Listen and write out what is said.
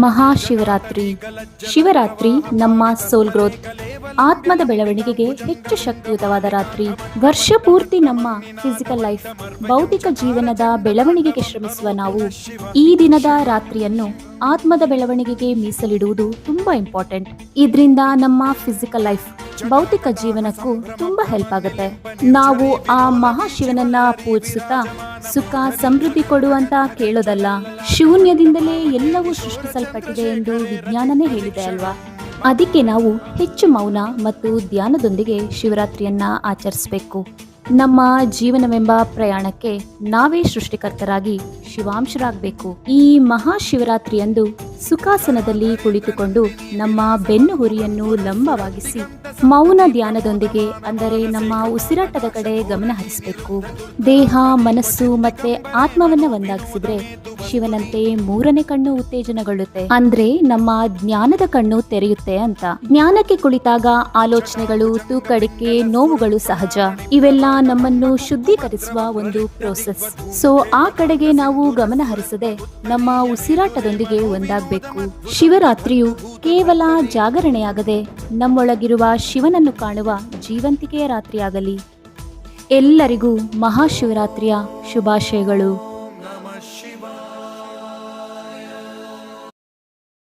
ಮಹಾಶಿವರಾತ್ರಿ. ಶಿವರಾತ್ರಿ ನಮ್ಮ ಸೋಲ್ ಗ್ರೋತ್, ಆತ್ಮದ ಬೆಳವಣಿಗೆಗೆ ಹೆಚ್ಚು ಶಕ್ತಿಯುತವಾದ ರಾತ್ರಿ. ವರ್ಷ ಪೂರ್ತಿ ನಮ್ಮ ಫಿಸಿಕಲ್ ಲೈಫ್, ಭೌತಿಕ ಜೀವನದ ಬೆಳವಣಿಗೆಗೆ ಶ್ರಮಿಸುವ ನಾವು ಈ ದಿನದ ರಾತ್ರಿಯನ್ನು ಆತ್ಮದ ಬೆಳವಣಿಗೆಗೆ ಮೀಸಲಿಡುವುದು ತುಂಬಾ ಇಂಪಾರ್ಟೆಂಟ್. ಇದರಿಂದ ನಮ್ಮ ಫಿಸಿಕಲ್ ಲೈಫ್, ಭೌತಿಕ ಜೀವನಕ್ಕೂ ತುಂಬಾ ಹೆಲ್ಪ್ ಆಗುತ್ತೆ. ನಾವು ಆ ಮಹಾಶಿವನನ್ನ ಪೂಜಿಸುತ್ತಾ ಸುಖ ಸಮೃದ್ಧಿ ಕೊಡುವಂತ ಕೇಳೋದಲ್ಲ, ಶೂನ್ಯದಿಂದಲೇ ಎಲ್ಲವೂ ಸೃಷ್ಟಿಸಲ್ಪಟ್ಟಿದೆ ಎಂದು ವಿಜ್ಞಾನನೇ ಹೇಳಿದೆ ಅಲ್ವಾ. ಅದಕ್ಕೆ ನಾವು ಹೆಚ್ಚು ಮೌನ ಮತ್ತು ಧ್ಯಾನದೊಂದಿಗೆ ಶಿವರಾತ್ರಿಯನ್ನ ಆಚರಿಸಬೇಕು. ನಮ್ಮ ಜೀವನವೆಂಬ ಪ್ರಯಾಣಕ್ಕೆ ನಾವೇ ಸೃಷ್ಟಿಕರ್ತರಾಗಿ ಶಿವಾಂಶರಾಗಬೇಕು. ಈ ಮಹಾಶಿವರಾತ್ರಿಯಂದು ಸುಖಾಸನದಲ್ಲಿ ಕುಳಿತುಕೊಂಡು ನಮ್ಮ ಬೆನ್ನು ಹುರಿಯನ್ನು ಲಂಬವಾಗಿಸಿ ಮೌನ ಧ್ಯಾನದೊಂದಿಗೆ, ಅಂದರೆ ನಮ್ಮ ಉಸಿರಾಟದ ಕಡೆ ಗಮನ ಹರಿಸಬೇಕು. ದೇಹ, ಮನಸ್ಸು ಮತ್ತೆ ಆತ್ಮವನ್ನ ಒಂದಾಗಿಸಿದ್ರೆ ಶಿವನಂತೆ ಮೂರನೇ ಕಣ್ಣು ಉತ್ತೇಜನಗೊಳ್ಳುತ್ತೆ, ಅಂದ್ರೆ ನಮ್ಮ ಜ್ಞಾನದ ಕಣ್ಣು ತೆರೆಯುತ್ತೆ ಅಂತ. ಜ್ಞಾನಕ್ಕೆ ಕುಳಿತಾಗ ಆಲೋಚನೆಗಳು, ತೂಕಡಿಕೆ, ನೋವುಗಳು ಸಹಜ. ಇವೆಲ್ಲ ನಮ್ಮನ್ನು ಶುದ್ಧೀಕರಿಸುವ ಒಂದು ಪ್ರೋಸೆಸ್. ಸೊ ಆ ಕಡೆಗೆ ನಾವು ಗಮನ ಹರಿಸದೆ ನಮ್ಮ ಉಸಿರಾಟದೊಂದಿಗೆ ಒಂದಾಗಬೇಕು. ಶಿವರಾತ್ರಿಯು ಕೇವಲ ಜಾಗರಣೆಯಾಗದೆ ನಮ್ಮೊಳಗಿರುವ ಶಿವನನ್ನು ಕಾಣುವ ಜೀವಂತಿಕೆಯ ರಾತ್ರಿಯಾಗಲಿ. ಎಲ್ಲರಿಗೂ ಮಹಾಶಿವರಾತ್ರಿಯ ಶುಭಾಶಯಗಳು.